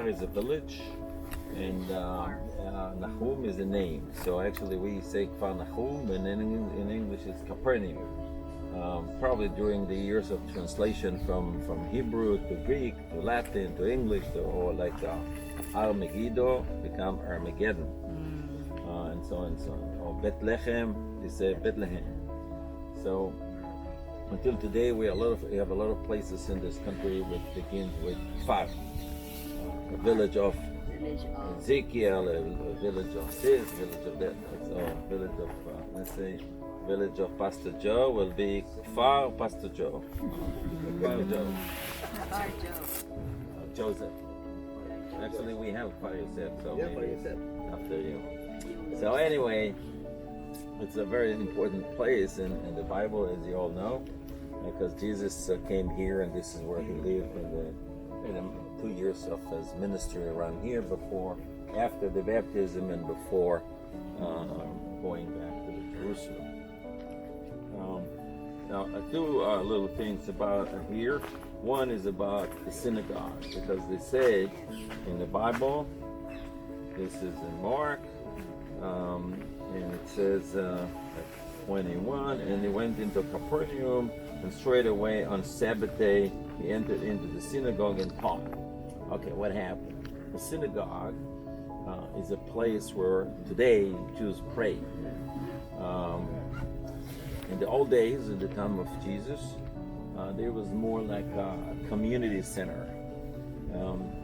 Kfar is a village, and Nahum is a name. So actually we say Kfar Nahum, and in English it's Capernaum. Probably during the years of translation from Hebrew to Greek to Latin to English, or like Armageddo become Armageddon, and so on and so on. Or Bethlehem, they say Bethlehem. So until today, we have a lot of places in this country which begins with Kfar, a village of Ezekiel, a village of this, village of that. So village of let's say village of Pastor Joe will be Kfar Pastor Joe. Kfar Joe. Kfar Joe. Joseph. Actually, we have Kfar Yosef, so maybe after you. So anyway, it's a very important place in the Bible, as you all know, because Jesus came here, and this is where he lived in the 2 years of his ministry around here, after the baptism, and before going back to Jerusalem. Now, two little things about here. One is about the synagogue, because they say in the Bible, this is in Mark, and it says 21, and he went into Capernaum, and straight away on Sabbath day he entered into the synagogue and taught. Okay, what happened? The synagogue is a place where today Jews pray. In the old days, in the time of Jesus, there was more like a community center.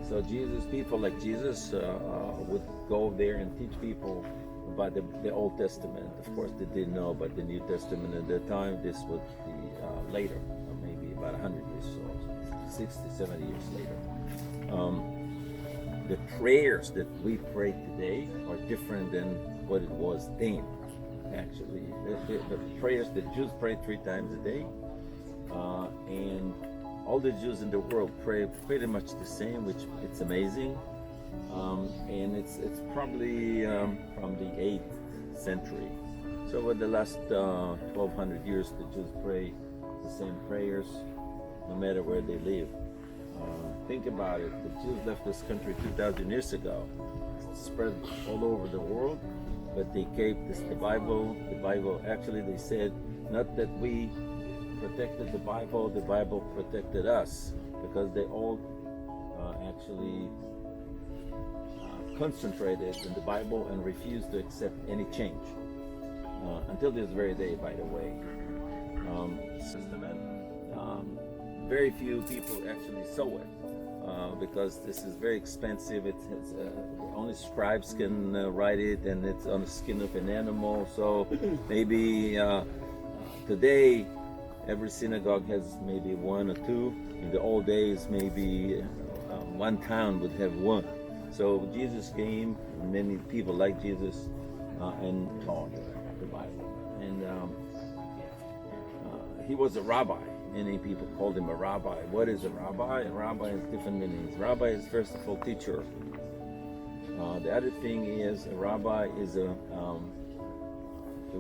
So people like Jesus would go there and teach people about the Old Testament. Of course, they didn't know about the New Testament at that time. This would be later, maybe about 100 years or 60, 70 years later. The prayers that we pray today are different than what it was then. Actually, the prayers that Jews pray 3 times a day, and all the Jews in the world pray pretty much the same, which it's amazing. And it's probably from the 8th century. So over the last 1200 years, the Jews pray the same prayers, no matter where they live. Think about it. The Jews left this country 2,000 years ago. It's spread all over the world, but they kept the Bible. The Bible, actually, they said, not that we protected the Bible protected us, because they all actually concentrated in the Bible and refused to accept any change. Until this very day, by the way. Very few people actually saw it. Because this is very expensive. Only scribes can write it, and it's on the skin of an animal. So maybe today every synagogue has maybe 1 or 2. In the old days, maybe one town would have 1. So Jesus came, many people like Jesus, and taught the Bible. And he was a rabbi. Many people called him a rabbi. What is a rabbi? A rabbi has different meanings. Rabbi is, first of all, teacher. The other thing is, a rabbi is the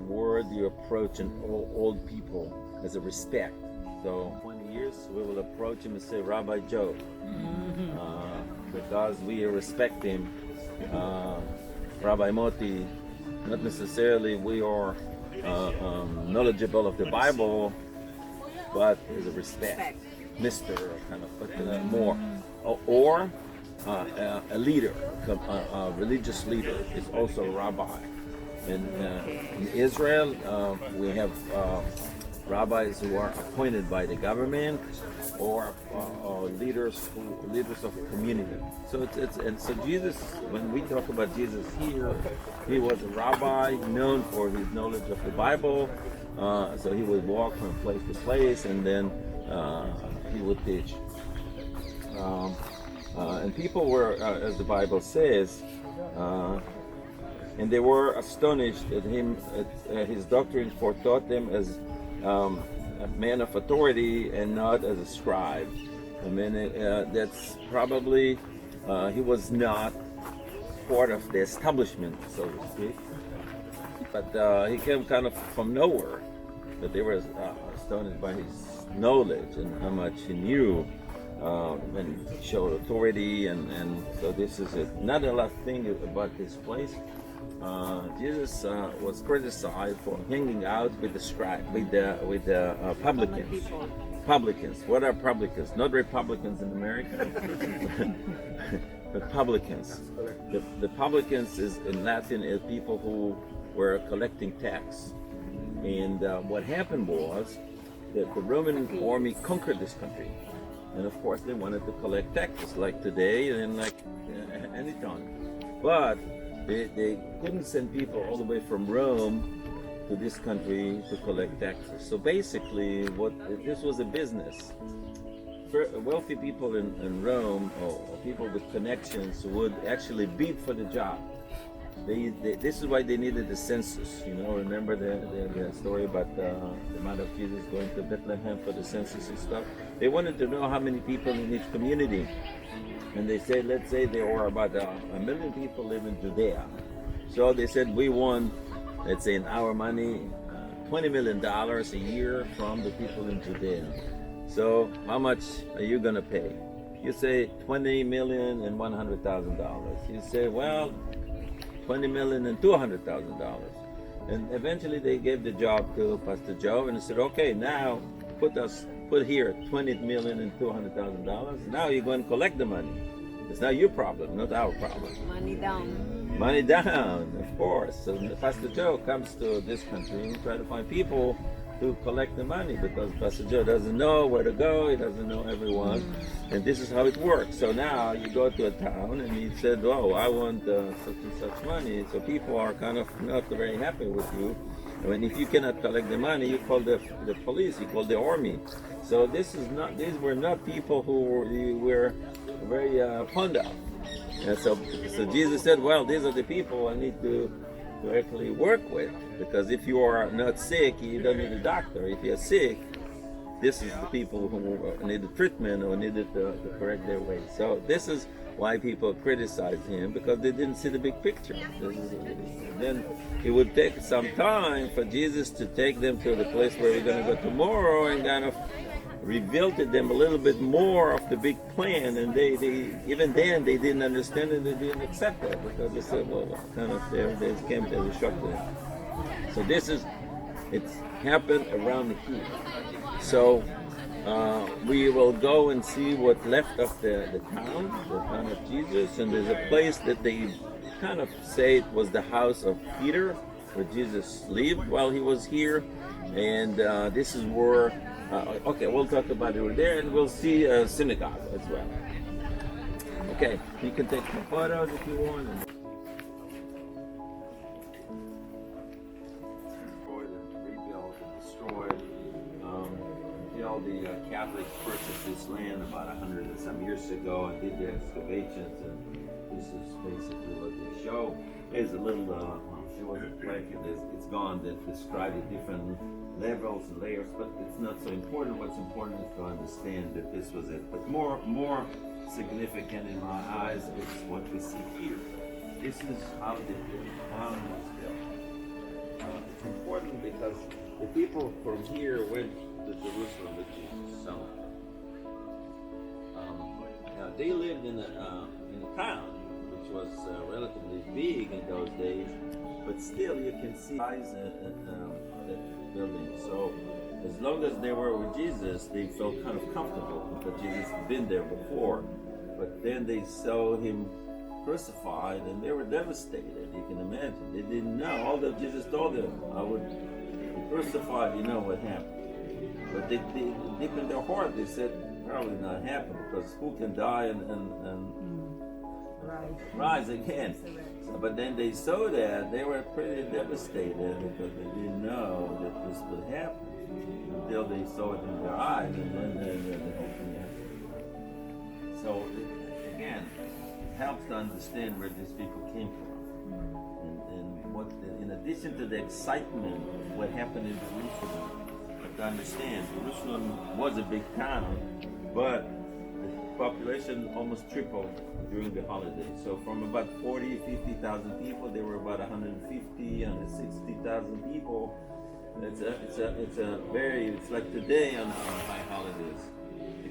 word you approach an old people as a respect. So 20 years, we will approach him and say, Rabbi Joe, because we respect him. Rabbi Moti, not necessarily we are knowledgeable of the Bible, but as a respect, Mr. kind of, but more, or a leader, a religious leader is also a rabbi. In Israel, we have rabbis who are appointed by the government, or leaders of a community. So so Jesus, when we talk about Jesus here, he was a rabbi known for his knowledge of the Bible. So he would walk from place to place, and then he would teach. And people were, as the Bible says, and they were astonished at him, at his doctrine, for taught them as a man of authority and not as a scribe. I mean, that's probably, he was not part of the establishment, so to speak. But he came kind of from nowhere. But they were astonished by his knowledge and how much he knew. and showed authority, and so this is another last thing about this place. Jesus was criticized for hanging out with the publicans. Publicans. What are publicans? Not Republicans in America, but publicans. The publicans is in Latin is people who were collecting tax. And what happened was that the Roman army conquered this country. And of course they wanted to collect taxes like today and like any time. But they couldn't send people all the way from Rome to this country to collect taxes. So basically this was a business. Wealthy people in Rome, or people with connections, would actually bid for the job. This is why they needed the census. Remember the story about the mother of Jesus going to Bethlehem for the census and stuff? They wanted to know how many people in each community. And they said, let's say there were about 1 million people live in Judea. So they said, we want, let's say in our money, $20 million a year from the people in Judea. So how much are you going to pay? You say $20,100,000. You say, well, $20,200,000. And eventually they gave the job to Pastor Joe and said, okay, now put here $20,200,000. Now you're going to collect the money. It's not your problem, not our problem. Money down. Money down, of course. So Pastor Joe comes to this country and try to find people to collect the money, because Pastor Joe doesn't know where to go, he doesn't know everyone, and this is how it works. So now you go to a town and he said, oh, I want such and such money. So people are kind of not very happy with you. And if you cannot collect the money, you call the police, you call the army. So these were not people who were very fond of. And so Jesus said, well, these are the people I need to actually work with, because if you are not sick, you don't need a doctor. If you're sick, this is the people who need the treatment or needed to correct their ways. So this is why people criticize him, because they didn't see the big picture. Then it would take some time for Jesus to take them to the place where we're going to go tomorrow and kind of reveal to them a little bit more of the big plan, and they even then they didn't understand it, they didn't accept it, because they said, well, kind of they came as a shock to them. So it's happened around here. So we will go and see what left of the town of Jesus, and there's a place that they kind of say it was the house of Peter, where Jesus lived while he was here, and this is where okay, we'll talk about it over there, and we'll see a synagogue as well. Okay, you can take some photos if you want. Rebuilt and destroyed. Until the Catholics purchased this land about 100 and some years ago and did the excavations, and this is basically what they show. There's a little, it wasn't plaque, it's gone, that describe the different levels and layers, but it's not so important. What's important is to understand that this was it. But more significant in my eyes is what we see here. This is how the town was built. It's important because the people from here went to Jerusalem with Jesus. So now they lived in a town which was relatively big in those days, but still you can see size that building. So as long as they were with Jesus, they felt kind of comfortable because Jesus had been there before. But then they saw him crucified and they were devastated. You can imagine. They didn't know. All that Jesus told them, I would be crucified, you know what happened. But they deep in their heart, they said, probably not happen, because who can die and rise again? But then they saw that, they were pretty devastated because they didn't know that this would happen until they saw it in their eyes, and then the whole thing happened. So again, it helps to understand where these people came from, and what, in addition to the excitement of what happened in Jerusalem, to understand Jerusalem was a big town, but the population almost tripled during the holidays. So from about 50,000 people, there were about 160,000 people. It's like today on high holidays.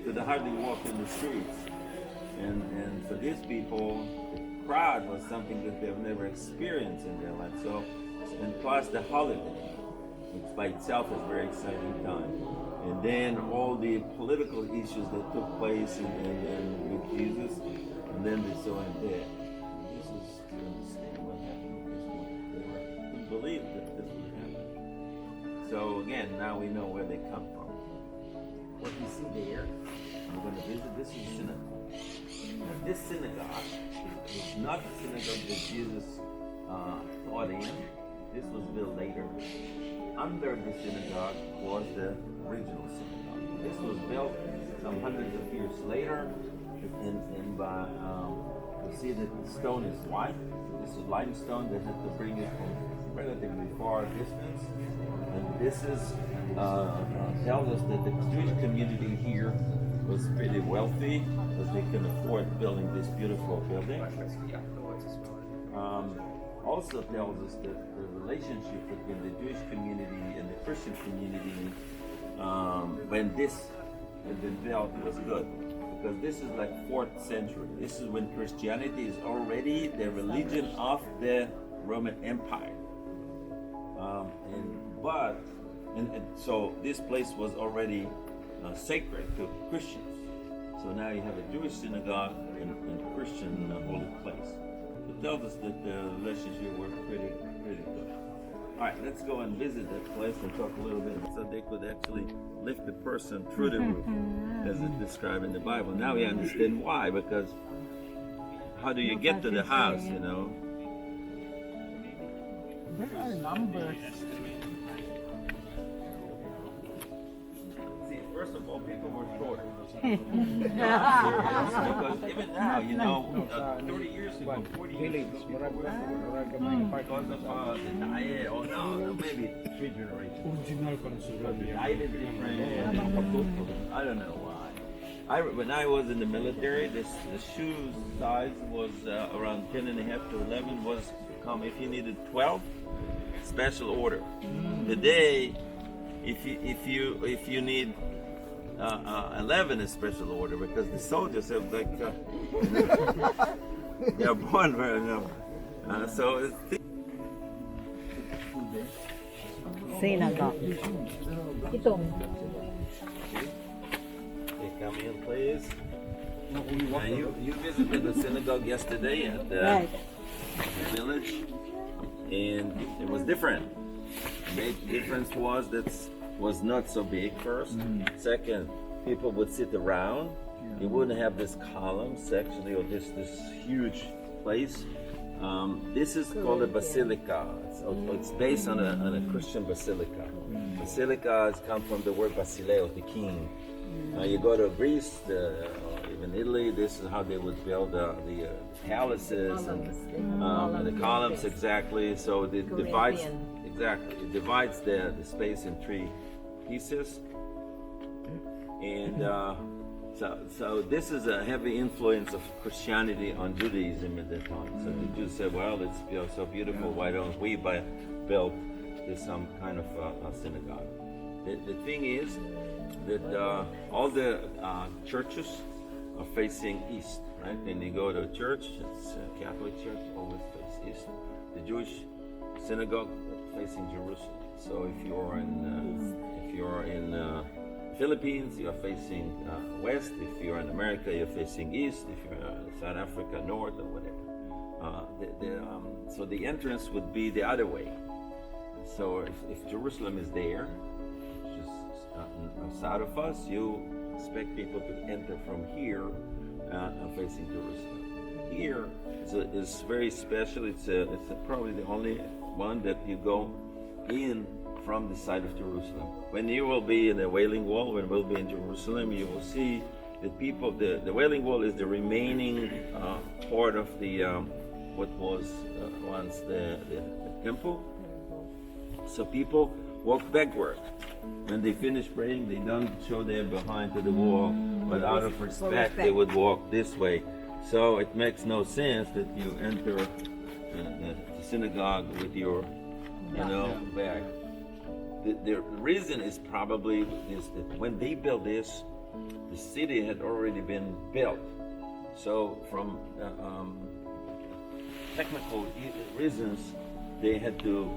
could hardly walk in the streets. And for these people, the crowd was something that they've never experienced in their life. So, and plus the holiday, which by itself is a very exciting time. And then all the political issues that took place and with Jesus, and then they saw him dead. This is to understand what happened with this one. They couldn't believe that this would happen. So again, now we know where they come from. What you see there, we're going to visit, this is a synagogue. Now, this synagogue is not the synagogue that Jesus taught in. This was built later. Under the synagogue was the original synagogue. This was built some hundreds of years later, and by you see that the stone is white. This is limestone. They had to bring it from relatively far distance, and this is tells us that the Jewish community here was pretty wealthy because they can afford building this beautiful building. Also tells us that the relationship between the Jewish community and the Christian community when this had been built was good, because this is like 4th century. This is when Christianity is already the religion of the Roman Empire. And so this place was already sacred to Christians. So now you have a Jewish synagogue and a Christian holy place. It tells us that the relationship were pretty good. All right, let's go and visit that place and talk a little bit about so they could actually lift the person through the roof, as it's described in the Bible. Now we understand why, because how do you get to the house, you know? There are numbers. See, first of all, people were short. Because even now, you know, 30 years ago, 40 years ago, because of the diet, or no, maybe 3 generations. The diet is different. I don't know why. When I was in the military, the shoe size was around 10.5 to 11 was come if you needed 12, special order. Today, if you need 11 is special order, because the soldiers have like they're born very number. So it's Synagogue. come in, please. Now you visited the synagogue yesterday at the Right. village, and it was different. The big difference was that was not so big first. Second, people would sit around. You wouldn't have this column sectionally or this huge place. This is called a basilica. It's based on a Christian basilica. Basilica has come from the word basileos, the king. You go to Greece, even Italy, this is how they would build the palaces and the columns, exactly. So it divides the space in 3 pieces. And so this is a heavy influence of Christianity on Judaism at that time. So the Jews said, well, it's so beautiful, why don't we build this some kind of synagogue? The thing is that all the churches are facing east, right? When you go to a church, it's a Catholic church, always face east. The Jewish synagogue facing Jerusalem. So if you're in Philippines, you're facing west. If you're in America, you're facing east. If you're in South Africa, north or whatever. So the entrance would be the other way. So if Jerusalem is there, which is south of us, you expect people to enter from here facing Jerusalem. Here is very special. It's probably the only one that you go in from the side of Jerusalem. When you will be in the Wailing Wall, when we'll be in Jerusalem, you will see that people, the Wailing Wall is the remaining part of the what was once the temple. So people walk backward. When they finish praying, they don't show their behind to the wall, but out of respect, they would walk this way. So it makes no sense that you enter the synagogue with your, back. The reason is probably is that when they built this, the city had already been built. So from technical reasons, they had to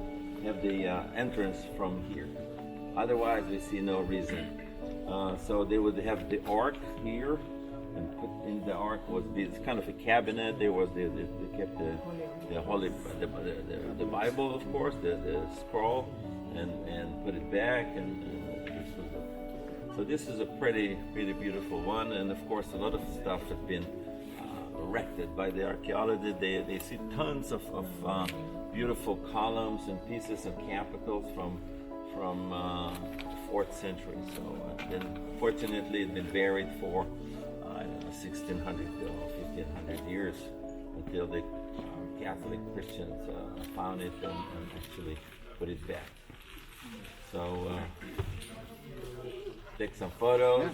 have the entrance from here. Otherwise, we see no reason. So they would have the ark here, and put in the ark was this kind of a cabinet. There was they kept the holy the Bible, of course, the scroll, and put it back. And this is a pretty beautiful one. And of course, a lot of stuff has been erected by the archaeologists. They see tons of beautiful columns and pieces and capitals from 4th century. So then fortunately it's been buried for 1600 or 1500 years until the Catholic Christians found it and actually put it back. So take some photos.